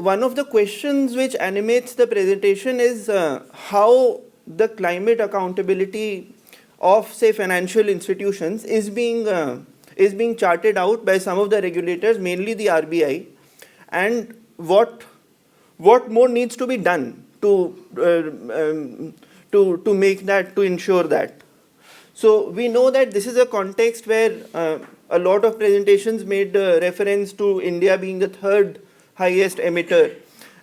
one of the questions which animates the presentation is how the climate accountability of, say, financial institutions is being charted out by some of the regulators, mainly the RBI, and what more needs to be done to make that, to ensure that. So we know that this is a context where a lot of presentations made reference to India being the third highest emitter.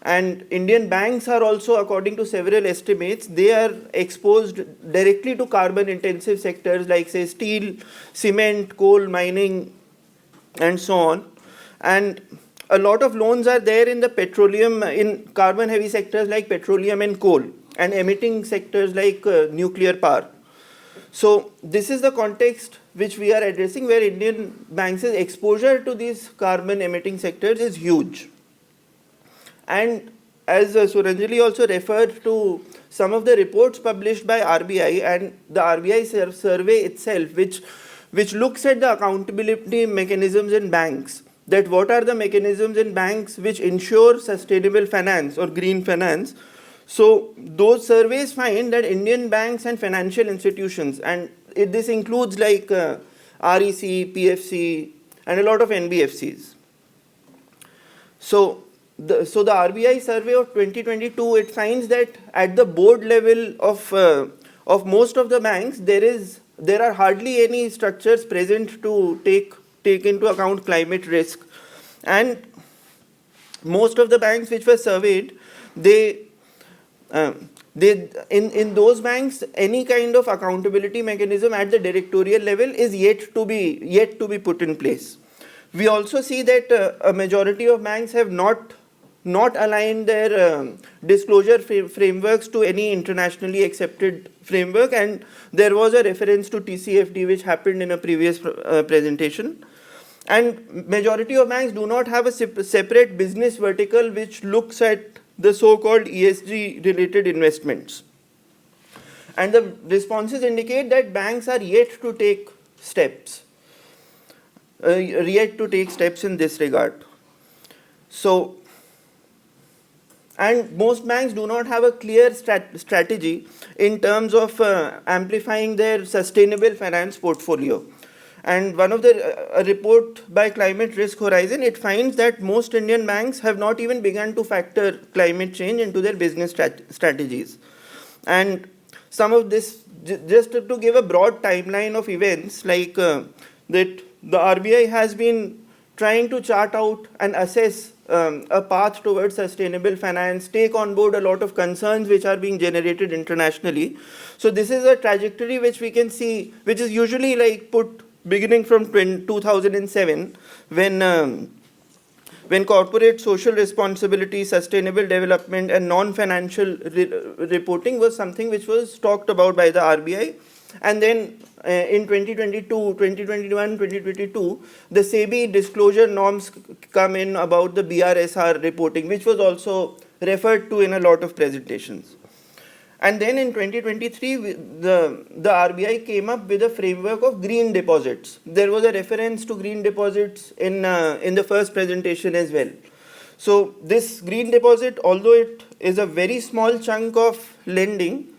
And Indian banks are also, according to several estimates, they are exposed directly to carbon intensive sectors like, say, steel, cement, coal, mining, and so on. And a lot of loans are there in the petroleum, in carbon heavy sectors like petroleum and coal, and emitting sectors like nuclear power. So this is the context which we are addressing, where Indian banks' exposure to these carbon emitting sectors is huge. And as Suranjali also referred to some of the reports published by RBI and the RBI survey itself, which looks at the accountability mechanisms in banks, that what are the mechanisms in banks which ensure sustainable finance or green finance. So those surveys find that Indian banks and financial institutions, and this includes like REC, PFC, and a lot of NBFCs. So the RBI survey of 2022, it finds that at the board level of most of the banks, there are hardly any structures present to take into account climate risk. And most of the banks which were surveyed, in those banks, any kind of accountability mechanism at the directorial level is yet to be put in place. We also see that a majority of banks have not aligned their disclosure frameworks to any internationally accepted framework, and there was a reference to TCFD which happened in a previous presentation. And majority of banks do not have a separate business vertical which looks at the so-called ESG related investments. And the responses indicate that banks are yet to take steps in this regard. So, and most banks do not have a clear strategy in terms of amplifying their sustainable finance portfolio. And one of a report by Climate Risk Horizon, it finds that most Indian banks have not even begun to factor climate change into their business strategies. And some of this, just to give a broad timeline of events, like that the RBI has been trying to chart out and assess a path towards sustainable finance, take on board a lot of concerns which are being generated internationally. So this is a trajectory which we can see, which is usually like put beginning from 2007, when corporate social responsibility, sustainable development, and non-financial reporting was something which was talked about by the RBI. And then in 2022, 2021, 2022, the SEBI disclosure norms come in about the BRSR reporting, which was also referred to in a lot of presentations. And then in 2023, the RBI came up with a framework of green deposits. There was a reference to green deposits in the first presentation as well. So this green deposit, although it is a very small chunk of lending,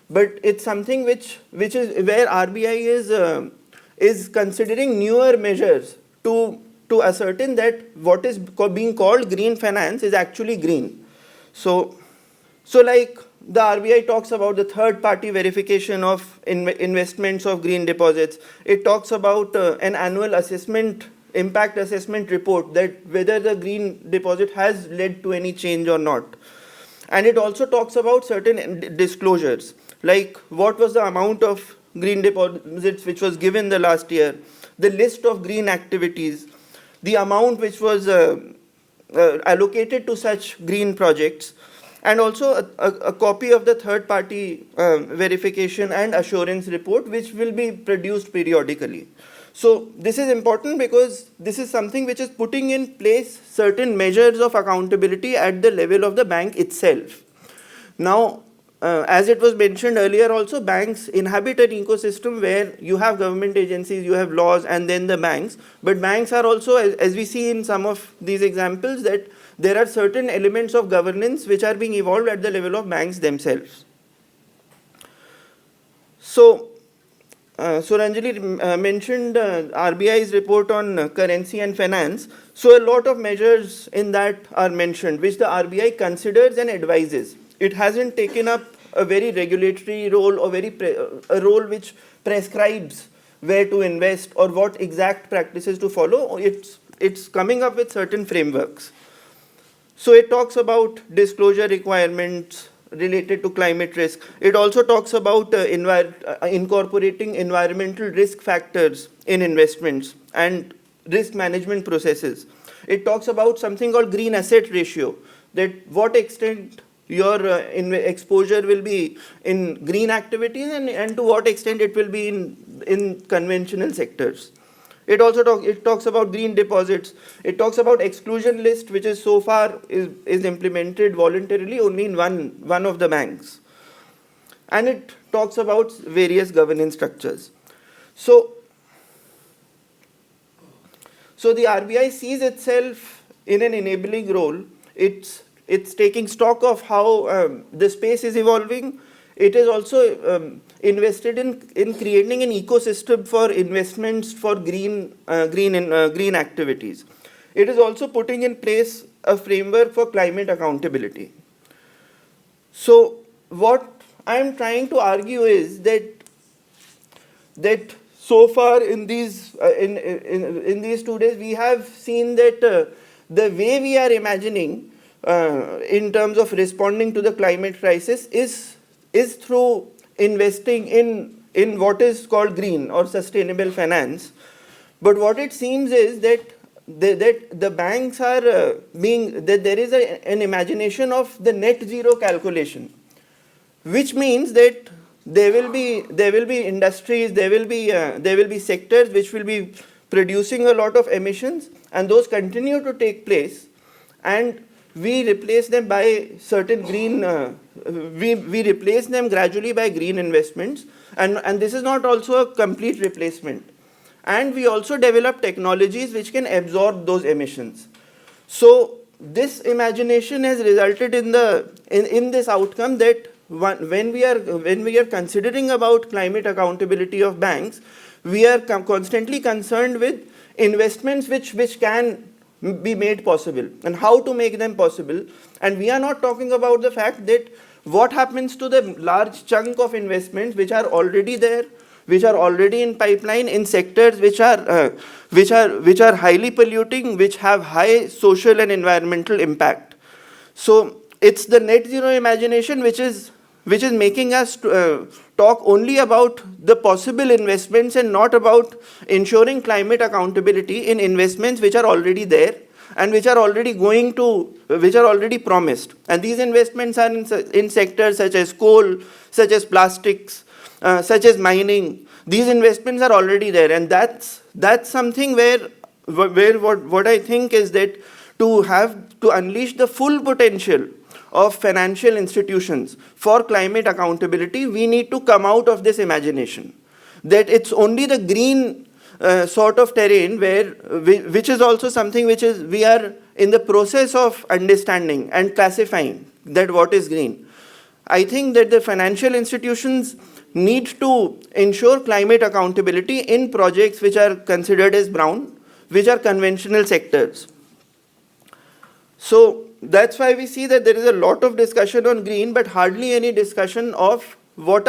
but it's something which is where RBI is considering newer measures to ascertain that what is being called green finance is actually green. So like the RBI talks about the third-party verification of investments of green deposits. It talks about an annual impact assessment report, that whether the green deposit has led to any change or not. And it also talks about certain disclosures, like what was the amount of green deposits which was given the last year, the list of green activities, the amount which was allocated to such green projects, and also a copy of the third-party verification and assurance report, which will be produced periodically. So this is important because this is something which is putting in place certain measures of accountability at the level of the bank itself. Now, as it was mentioned earlier also, banks inhabit an ecosystem where you have government agencies, you have laws, and then the banks. But banks are also, as we see in some of these examples, that there are certain elements of governance which are being evolved at the level of banks themselves. So, Ranjali mentioned RBI's report on currency and finance. So a lot of measures in that are mentioned, which the RBI considers and advises. It hasn't taken up a very regulatory role or a role which prescribes where to invest or what exact practices to follow. It's coming up with certain frameworks. So it talks about disclosure requirements related to climate risk. It also talks about incorporating environmental risk factors in investments and risk management processes. It talks about something called green asset ratio, that what extent your exposure will be in green activities and to what extent it will be in conventional sectors. It also talks about green deposits. It talks about exclusion list, which is so far is implemented voluntarily only in one of the banks. And it talks about various governance structures. So the RBI sees itself in an enabling role. It's taking stock of how the space is evolving. It is also invested in creating an ecosystem for investments for green activities. It is also putting in place a framework for climate accountability. So what I am trying to argue is that so far in these 2 days we have seen that the way we are imagining in terms of responding to the climate crisis is through investing in what is called green or sustainable finance. But what it seems is that the banks are that there is an imagination of the net zero calculation, which means that there will be industries, there will be sectors which will be producing a lot of emissions, and those continue to take place, and we replace them by certain green, we replace them gradually by green investments, and this is not also a complete replacement. And we also develop technologies which can absorb those emissions. So this imagination has resulted in this outcome that when we are considering about climate accountability of banks, we are constantly concerned with investments which can be made possible and how to make them possible. And we are not talking about the fact that what happens to the large chunk of investments which are already there, which are already in pipeline in sectors which are highly polluting, which have high social and environmental impact. So it's the net zero imagination which is making us talk only about the possible investments and not about ensuring climate accountability in investments which are already there and which are already promised. And these investments are in sectors such as coal, such as plastics, such as mining. These investments are already there, and that's something where what I think is that to unleash the full potential of financial institutions for climate accountability, we need to come out of this imagination that it's only the green sort of terrain which is also something which is we are in the process of understanding and classifying that what is green. I think that the financial institutions need to ensure climate accountability in projects which are considered as brown, which are conventional sectors. So that's why we see that there is a lot of discussion on green, but hardly any discussion of how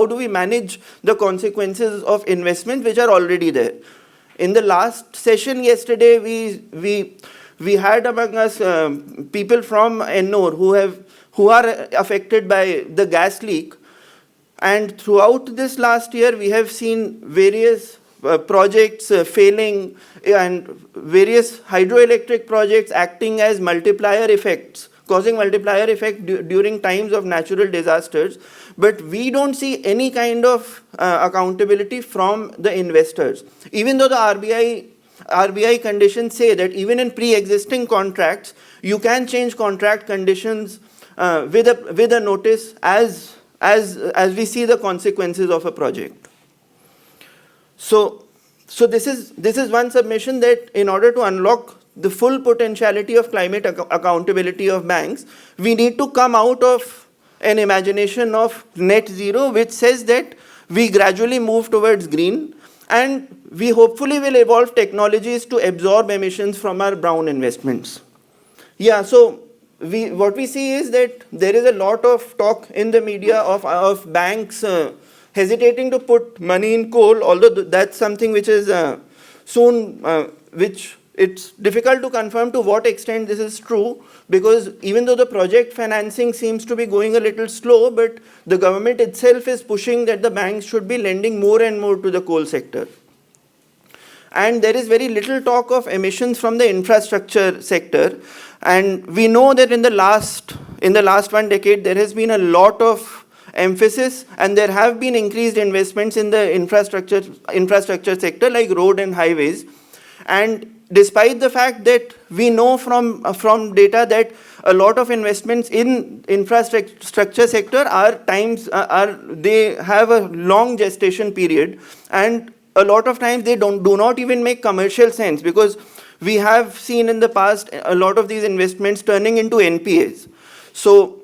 do we manage the consequences of investments which are already there. In the last session yesterday, we had among us people from Ennore who are affected by the gas leak, and throughout this last year we have seen various projects failing and various hydroelectric projects acting as multiplier effects, causing multiplier effect during times of natural disasters. But we don't see any kind of accountability from the investors. Even though the RBI conditions say that even in pre-existing contracts, you can change contract conditions with a notice as we see the consequences of a project. So this is one submission, that in order to unlock the full potentiality of climate accountability of banks, we need to come out of an imagination of net zero, which says that we gradually move towards green, and we hopefully will evolve technologies to absorb emissions from our brown investments. Yeah, so what we see is that there is a lot of talk in the media of banks hesitating to put money in coal, although that's something which is which it's difficult to confirm to what extent this is true, because even though the project financing seems to be going a little slow, but the government itself is pushing that the banks should be lending more and more to the coal sector. And there is very little talk of emissions from the infrastructure sector. And we know that in the last 1 decade, there has been a lot of emphasis, and there have been increased investments in the infrastructure sector, like road and highways. And despite the fact that we know from data that a lot of investments in infrastructure sector they have a long gestation period, and a lot of times they do not even make commercial sense, because we have seen in the past a lot of these investments turning into NPAs. So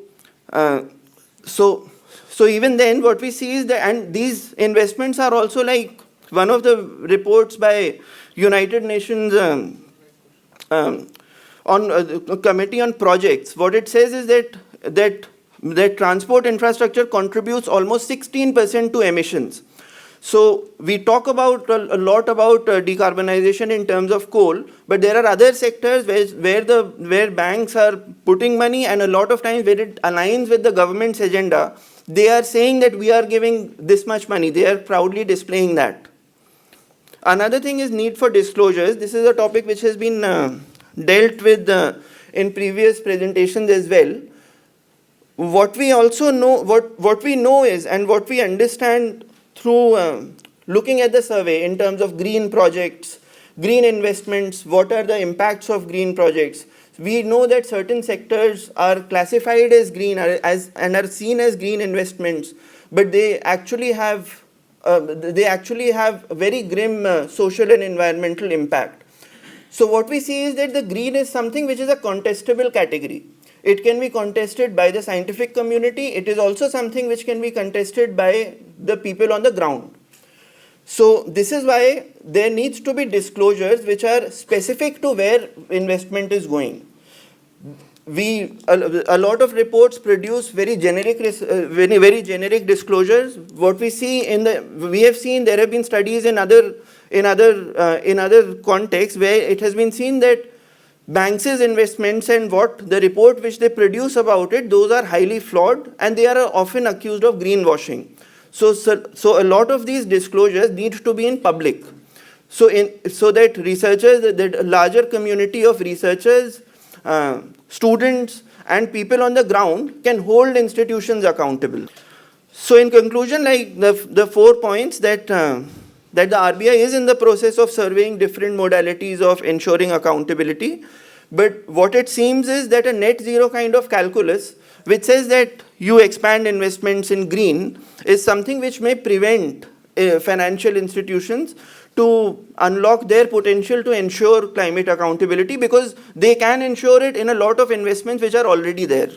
even then what we see is that, and these investments are also, like one of the reports by United Nations on a committee on projects, what it says is that transport infrastructure contributes almost 16% to emissions. So we talk about a lot about decarbonization in terms of coal, but there are other sectors where banks are putting money, and a lot of times where it aligns with the government's agenda, they are saying that we are giving this much money. They are proudly displaying that. Another thing is need for disclosures. This is a topic which has been dealt with in previous presentations as well. What we also know, what we know is, and what we understand through looking at the survey in terms of green projects, green investments, what are the impacts of green projects. We know that certain sectors are classified as green and are seen as green investments, but they actually have very grim social and environmental impact. So what we see is that the green is something which is a contestable category. It can be contested by the scientific community. It is also something which can be contested by the people on the ground. So this is why there needs to be disclosures which are specific to where investment is going. A lot of reports produce very generic disclosures. What we see we have seen there have been studies in other contexts where it has been seen that banks' investments and what the report which they produce about it, those are highly flawed, and they are often accused of greenwashing. So a lot of these disclosures need to be in public, so that researchers, that a larger community of researchers, students and people on the ground can hold institutions accountable. So in conclusion, like the 4 points that the RBI is in the process of surveying different modalities of ensuring accountability, but what it seems is that a net zero kind of calculus, which says that you expand investments in green, is something which may prevent financial institutions to unlock their potential to ensure climate accountability, because they can ensure it in a lot of investments which are already there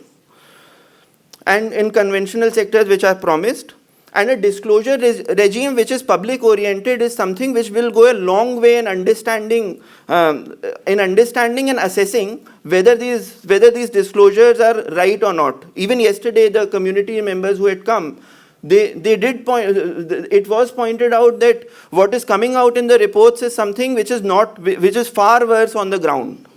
and in conventional sectors which are promised. And a disclosure regime which is public oriented is something which will go a long way in understanding and assessing whether these disclosures are right or not. Even yesterday, the community members who had come, they did point. It was pointed out that what is coming out in the reports is something which is far worse on the ground.